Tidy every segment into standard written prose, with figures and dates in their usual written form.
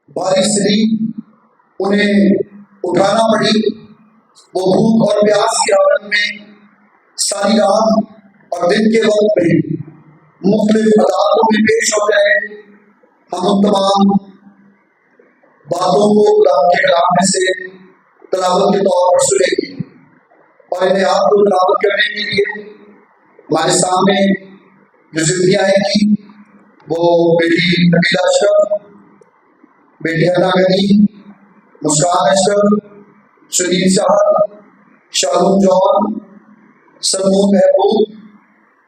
भारी स्त्री उन्हें उठाना पड़ी। वो भूख और प्यास की हालत में सारी रात और दिन के वक्त में मुख्तलिफ अदालतों में पेश हो गए। हम उन तमाम बातों को कुरान के कलाम में से तलावत के तौर पर सुनेंगे और इन्हें आपको तलावत करने के लिए हमारे सामने जो जिंदगी आएगी वो बेटी नबीला अशरफ, बेटी अना गनी, मुस्कान अशरफ, सुनील साहब, शाहरुख जॉन, समूह महबूब,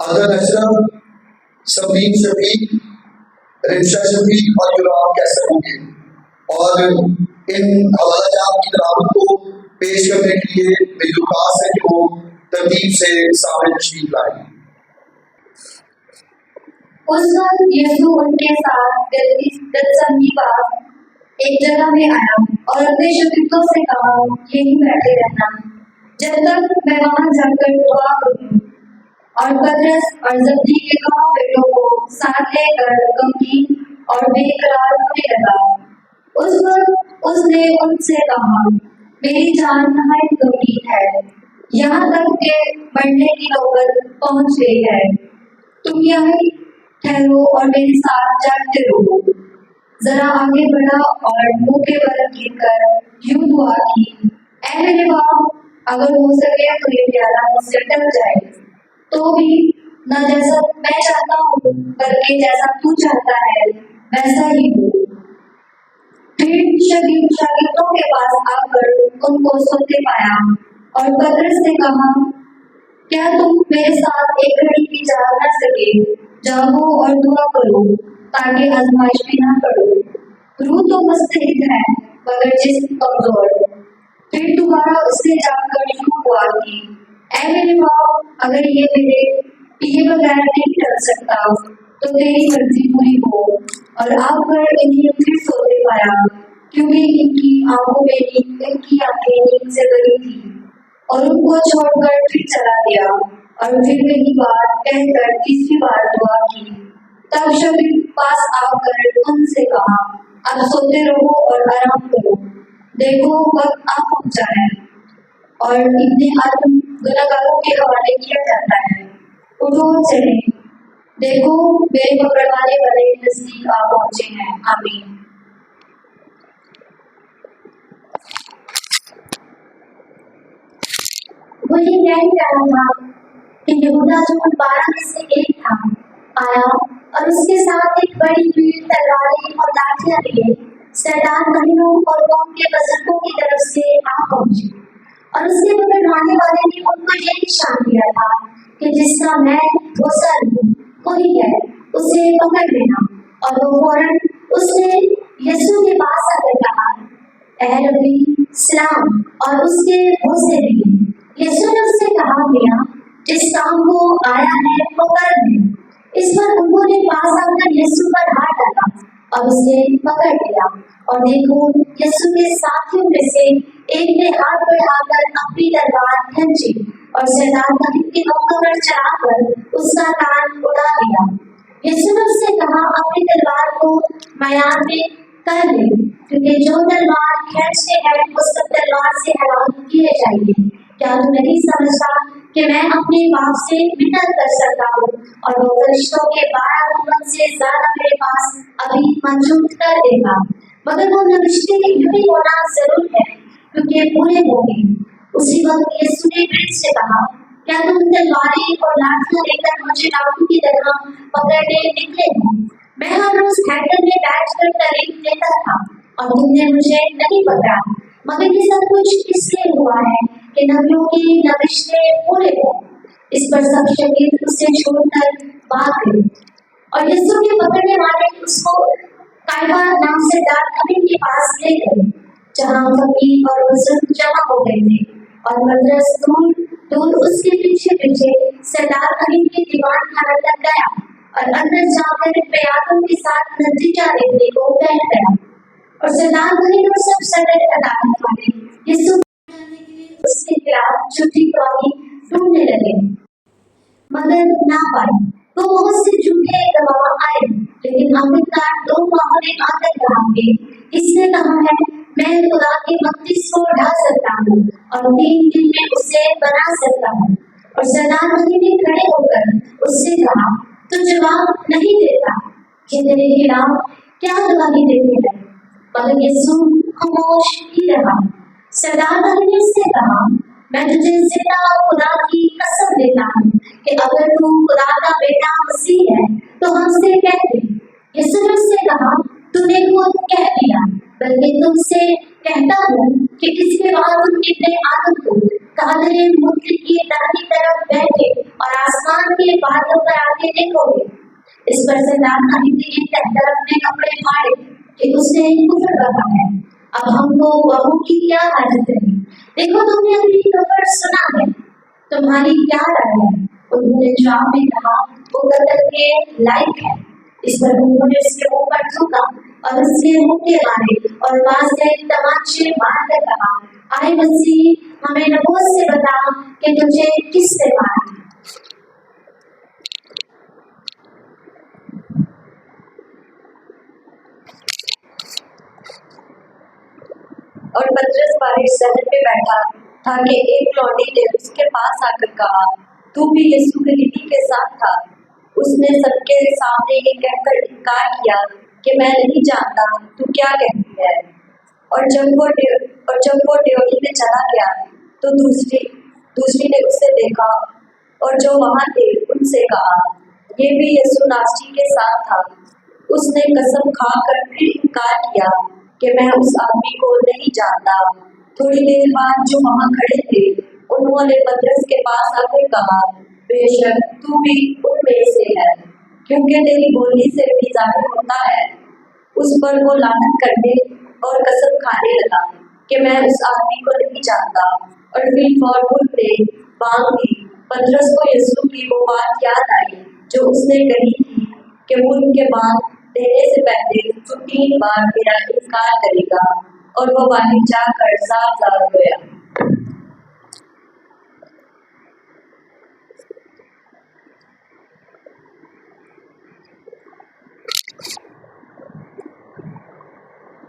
अदन अशरफ, सबीन शफीक, रिंशा शफीक और युवराब कैसर होंगे। और इन हवालाजात की तलावत को पेश करने के लिए मेरी दरख्वास्त है कि वो तरतीब से सामने तशरीफ लाएं। उस वक्त यीशु उनके साथ गतसमनी पास एक जगह में आया और अपने शिष्यों से कहा, यहीं बैठे रहना जब तक मैं वहां जाकर दुआ करूं। और पतरस और जब्दी के दोनों बेटों को साथ लेकर गमगीन और बेकरार होने लगा। उस वक्त उसने उनसे कहा, मेरी जान नहायत गमगीन है, यहाँ तक के मरने की नौबत पहुंच गई है। तुम यहीं ठहरो और मेरे साथ जागते रहो। जरा आगे बढ़ा और मुंह के बल गिरकर यूं दुआ की, ऐ मेरे बाप, अगर हो सके तो ये प्याला मुझसे टल जाए, तो भी न जैसा मैं चाहता हूँ बल्कि जैसा तू चाहता है वैसा ही हो। फिर शागिर्दों के पास आकर उनको सोते पाया और पतरस से कहा, क्या तुम मेरे साथ एक घड़ी भी जाग न सके? जागो और दुआ करो ताकि आजमाइश में न पड़ो। रूह तो मुस्तैद है मगर जिस्म कमजोर। फिर दोबारा उसने जाकर यूं दुआ की, ऐ मेरे बाप, अगर ये मेरे पिए बगैर नहीं टल सकता तो तेरी मर्जी पूरी हो। और आकर इन्हें फिर सोते पाया, क्योंकि इनकी आंखों में नींद, इनकी आंखें नींद से भरी थी। और उनको छोड़कर फिर चला गया और फिर वही बात कहकर तीसरी बार दुआ की। तब शागिर्द पास आकर उनसे कहा, अब सोते रहो और आराम करो, देखो वक्त आ पहुंचा है और इब्ने आदम गुनहगारों के हवाले किया जाता है। उठो चले, देखो मेरे पकड़वाने वाले नजदीक आ पहुंचे हैं। आमीन। वो ये कह रहा था कि यहूदा जो 12 में से एक था आया और उसके साथ एक बड़ी भीड़ तलवारें और लाठियां लिए शैतान महीनों और कौम के बुजुर्गों की तरफ से आ पहुंचे। और उसके पकड़वाने वाले ने उनको ये निशान दिया था कि जिसका मैं वो सर हूँ, वही है, उसे पकड़ लेना। और वो फौरन उसने यीशु के पास आकर कहा, ऐ रब्बी सलाम, और उसके भरोसे लिए। यीशु ने उससे कहा, मियां, जिस काम को आया है वो कर ले। इस पर उन्होंने पास आकर यीशु पर हाथ डाला और उसे पकड़ लिया। और देखो, यीशु के साथियों में से एक ने हाथ बढ़ाकर अपनी तलवार खींची और शैतान के मौके पर चढ़ाकर उसका कान उड़ा दिया। यीशु ने उससे कहा, अपनी तलवार को म्यान में कर ले, क्योंकि जो तलवार खींचते हैं उस पर तलवार से हलाक किए जाएंगे। क्या तू नहीं समझता कि मैं अपने बाप से मिन्नत कर सकता हूँ और वो फरिश्तों के 12 गुना से ज्यादा मेरे पास अभी मौजूद कर देगा? मगर वो नविश्ते यूं ही होना जरूर है, क्योंकि पूरे होंगे। उसी वक्त यीशु ने फिर से कहा, क्या तुम तलवारें और लाठियां लेकर मुझे डाकू की तरह पकड़ने निकले हो? मैं हर रोज हैकल में बैठकर तारीफ देता था और तुमने मुझे नहीं पकड़ा। मगर ये सब कुछ इसलिए हुआ है कि नबियों के नविश्ते पूरे हो। इस पर सब शागिर्द उसे छोड़कर भाग गए। और यीशु के पकड़ने वाले उसको कायफा नाम से दाखिल के पास ले गए, जहाँ फकीर और बुजुर्ग जमा हो गए थे। और पतरस दूर उसके पीछे पीछे सरदार अली के दीवान खाना तक गया और अंदर जाकर प्यादों के साथ नतीजा देखने को बैठ गया। और सरदार अली और सब सदर अदालत वाले यीशु उसके खिलाफ झूठी गवाही ढूंढने लगे, मगर ना पाए। तो बहुत से झूठे गवाह आए लेकिन आखिरकार 2 माहों ने आकर कहा कि इसने कहा है मैं खुदा के मकदस को ढा सकता हूँ और 3 दिन में उसे बना सकता हूँ। और सरदार अली ने खड़े होकर उससे कहा तू जवाब नहीं देता कि तेरे खिलाफ क्या गवाही देती है। मगर यीशु खामोश ही रहा। सरदार अली ने उससे कहा मैं तुझे जिंदा खुदा की कसम देता हूँ कि अगर तू खुदा का बेटा मसीह है तो हमसे कह दे। यीशु ने उससे कहा तूने खुद कह दिया, बल्कि तुमसे कहता हूँ कि इसके बाद तुम अपने आदम को काले मुद्र की दाहिनी तरफ बैठे और आसमान के बादलों पर आते देखोगे। इस पर सरदार अली ने ये कहकर अपने कपड़े फाड़े कि उसने कुफर कहा है, अब हमको बहू की क्या हाजत है। देखो तुमने अपनी खबर सुना है, तुम्हारी क्या राय है। उन्होंने जवाब में कहा वो कत्ल के लायक है। इस पर उन्होंने उसके मुंह पर थूका और उसके मुंह के मारे और वहां से तमाचे मारकर कहा आए मसीह हमें नबूवत से बता कि तुझे किसने मारा। और पतरस बाहर शहर में बैठा था कि एक लौंडी ने उसके पास आकर कहा तू भी यीशु गलीली के साथ था। उसने सबके सामने ये कहकर इनकार किया कि मैं नहीं जानता, तू क्या कहती है। और जब वो ड्योढ़ी में चला गया तो दूसरी ने उसे देखा और जो वहां थे उनसे कहा ये भी यीशु नासरी के साथ था। उसने कसम खाकर फिर इनकार किया कि मैं उस आदमी को नहीं जानता। थोड़ी देर बाद जो वहां खड़े थे उन्होंने पतरस के पास आकर कहा बेशक तू भी उनमें से है, क्योंकि तेरी बोली से भी जाहिर होता है। उस पर वो लानत करने और कसम खाने लगा कि मैं उस आदमी को नहीं जानता। और फिर फौरन ने बांध दी। पतरस को यीशु की वो बात याद आई जो उसने कही थी कि वो उनके बांध देने से पहले तू 3 बार मेरा इनकार करेगा। और वो बाहर जाकर साफ रोया।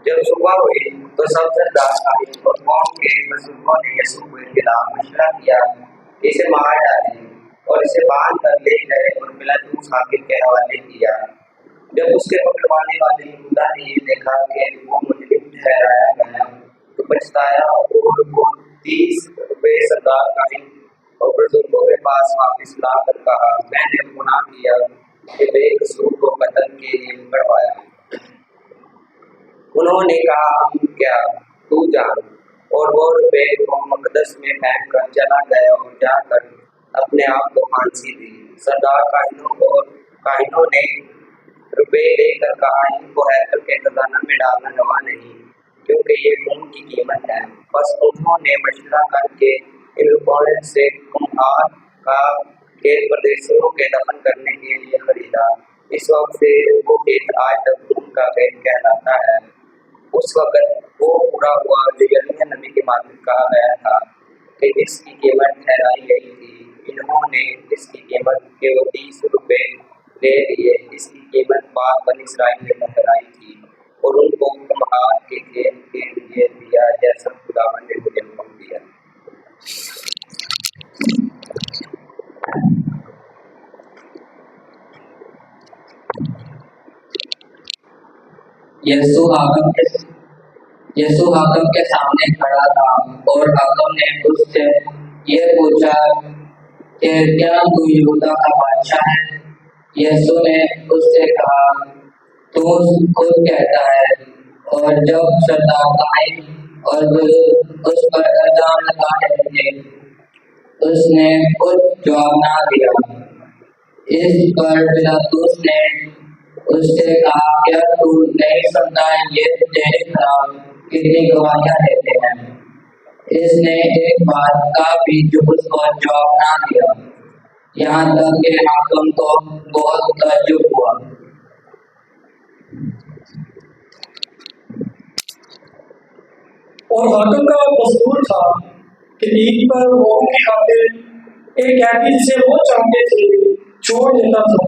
जब सुबह हुई तो सब सरदार आए और कौम के बुजुर्गों ने यीशु के खिलाफ मशवरा किया इसे मार डालें और इसे बांध कर ले गए और पिलातुस हाकिम के हवाले किया। जब उसके पकड़वाने वाले यहूदा ने ये देखा कि वो मुजरिम ठहराया गया तो पछताया और वो 30 रुपये सरदार कायम और बुजुर्गों के पास वापिस लाकर कहा मैंने गुनाह किया कि बेकसूर को कत्ल के लिए पकड़वाया। उन्होंने कहा हम क्या, तू जान। और वो रुपये को मकदस में फेंक कर चला गया और जाकर अपने आप को फांसी दी। सरदार काहिनों ने रुपये लेकर कहा इनको हैकल के खजाना में डालना रवा नहीं, क्योंकि ये खून की कीमत है। बस उन्होंने मशवरा करके इन रुपयों से कुम्हार का खेत प्रदेशों के दफन करने के लिए खरीदा। इस वक्त से वो खेत आज तक खून का खेत कहलाता है। उस वक्त वो पूरा हुआ जो यर्मिया नबी के माध्यम कहा गया था कि इसकी कीमत ठहराई गई थी। इन्होंने इसकी कीमत केवल 30 रुपये ले लिए। इसकी कीमत बाद बनी इस्राइल ने ठहराई थी और उनको कुम्हार के खेत के लिए दिया जैसा खुदावन ने मुझे हुक्म दिया। यीशु हाकिम के सामने खड़ा था और हाकिम ने उससे ये पूछा कि क्या तू यहूदा का बादशाह है। यीशु ने उससे कहा तू खुद कहता है। और जब सरदार कायन और बुजुर्ग उस पर इल्जाम लगा रहे थे उसने कुछ जवाब ना दिया। इस पर पिलातुस ने उससे कहा क्या तू नहीं समझा ये तेरे खिलाफ कितनी गवाहियां देते हैं। इसने एक बात का भी उसको जवाब ना दिया, यहाँ तक कि हाकिम को बहुत ताज्जुब हुआ। और हाकिम का दस्तूर था कि ईद पर लोगों की खातिर एक कैदी जिसे वो चाहते थे छोड़ देता था।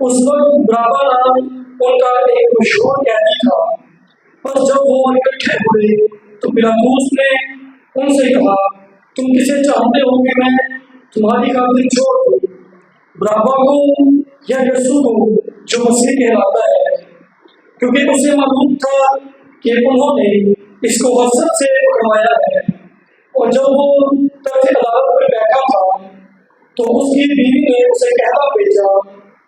उस वक्त बराबर नाम उनका एक मशहूर कैदी था। बस जब वो इकट्ठे हुए तो पिलातुस ने उनसे कहा, तुम किसे चाहते हो कि मैं तुम्हारी खातिर छोड़ दूं, बराबा को या यीशु को जो मसीह कहलाता है? क्योंकि उसे मालूम था कि उन्होंने इसको हसरत से पकड़वाया है। और जब वो तख्त अदालत पर बैठा था तो उसकी बीवी ने उसे कहना भेजा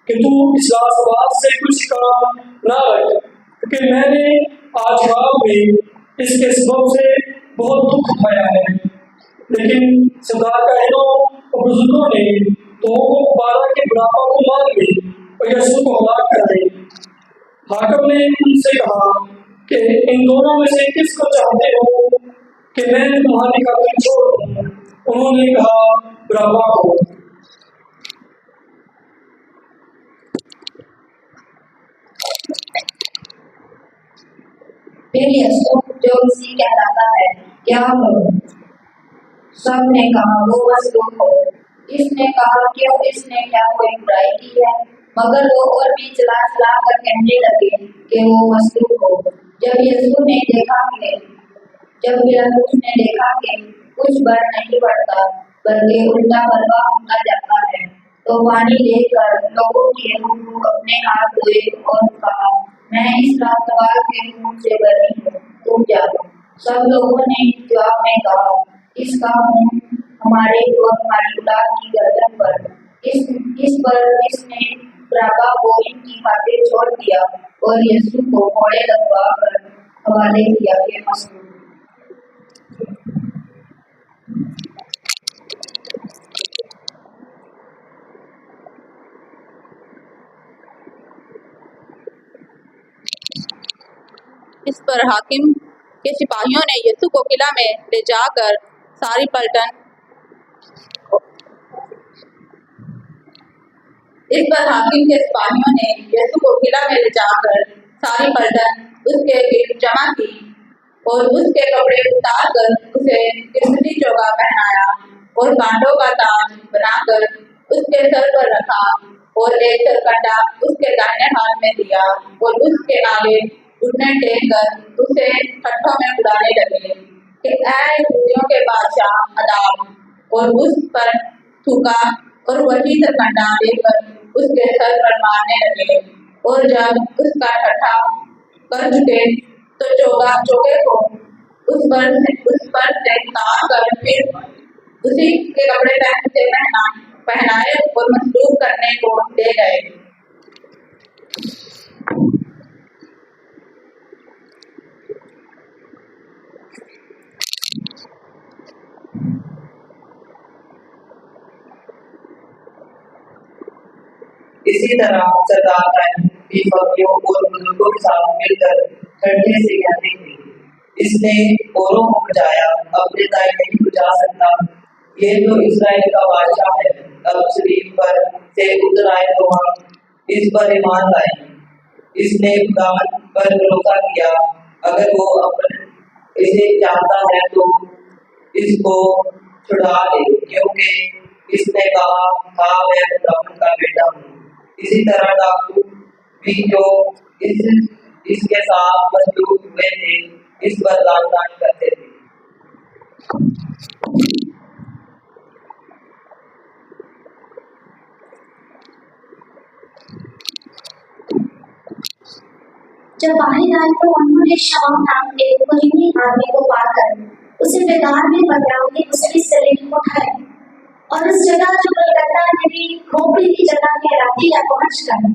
कि तू इस राजपाल से कुछ काम ना रख, क्योंकि मैंने आज रात में इसके सबब से बहुत दुख उठाया है। लेकिन सरदार काहिनों और बुजुर्गों ने तो वो बारह के बराबर को मान ली और यीशु को हलाक कर दी। हाकिम ने उनसे कहा कि इन दोनों में से किसको चाहते हो कि मैं तुम्हारी खातिर छोड़ दूं? उन्होंने कहा, बराबा को। फिर यीशु जो मसीह कहलाता है क्या करूं? सब ने कहा, वो मसलूक हो। इसने कहा, क्यों, इसने क्या कोई बुराई की है? मगर वो और भी चला चला कर कहने लगे कि वो मसलूक हो। जब पिलातुस ने देखा कि कुछ बढ़ नहीं बढ़ता बल्कि उल्टा बलवा होता जाता है, तो पानी लेकर लोगों के मुंह अपने हाथ धोए और कहा, मैं इस राजपाल के मुंह से बरी हूँ, तुम जाओ। सब लोगों ने जवाब में कहा, इसका मुंह हमारे और हमारी औलाद की गर्दन पर। इस पर इसने बराबा को इनकी खातिर छोड़ दिया और यीशु को घोड़े लगवा कर हवाले किया कि मसलूक। इस पर हाकिम के सिपाहियों ने यीशु को किला में ले जाकर सारी पलटन उसके गिर्द जमा की और उसके कपड़े उतार कर उसे किस्ती चोगा पहनाया और कांटों का ताज बनाकर उसके सर पर रखा और एक सरकंडा उसके दाहिने हाथ में दिया और उसके आगे घुटने टेक कर उसे ठट्ठों में उड़ाने लगे कि ऐ यहूदियों के बादशाह अदाब, और उस पर थूका और वही सरकंडा देकर उसके सर पर मारने लगे। और जब उसका ठट्ठा कर चुके तो चोगे को उस पर से उतार कर फिर उसी के कपड़े पहनाए और मसलूक करने को दे गए। इसी तरह सरदार भी फकीरों और बुजुर्गों के साथ मिलकर ठंडे से कहते थे, इसने औरों को बचाया, अपने दाएं नहीं बचा सकता। ये तो इस्राएल का बादशाह है। अब शरीफ पर से उतर आए तो हम इस पर ईमान लाए। इसने खुदावन पर भरोसा किया, अगर वो इसे चाहता है तो इसको छुड़ा ले, क्योंकि इसने कहा था मैं खुदावन का बेटा हूँ। इसी तरह दाऊद भी जो इसके साथ मसलूक हुए थे इस पर दान करते थे। जब बाहर आए तो उन्होंने शाम नाम के कुलीनी आदमी को पाकर उसे बेगार में पकड़ा के उसकी शरीर को उठाया और उस जगह जो कलकत्ता में भी खोपड़ी की जगह कहलाती है पहुंचकर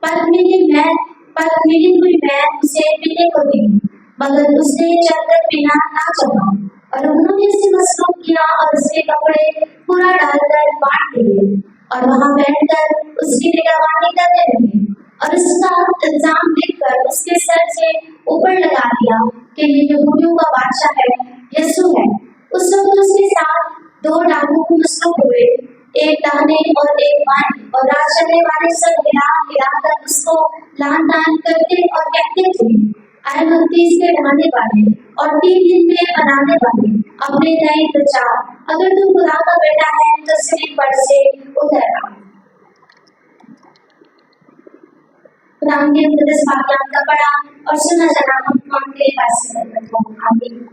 पल मिली हुई मैं उसे पीने को दी, मगर उसने चलकर पीना ना चाहा। और उन्होंने उसे मसलूक किया और उसके कपड़े पूरा डालकर बांट दिए और वहां बैठकर उसकी निगरानी करने लगे और उसका इल्जाम देखकर उसके सर से ऊपर लगा दिया कि ये यहूदियों का बादशाह है, यीशु है। उस वक्त उसके साथ दो डाकू मसलूक हुए, एक दाहिने और एक बाएं, और राज चलने वाले सब हिलाकर उसको लान तान करते और कहते थे, आए भक्ति से रहने वाले और 3 दिन में बनाने वाले, अपने नए प्रचार, अगर तू खुदा का बेटा है तो सिर पर से उतर आ। खुदा के मुकद्दस वाक्यात का पढ़ा और सुना जाना हम आपके पास से करते हैं। आमीन।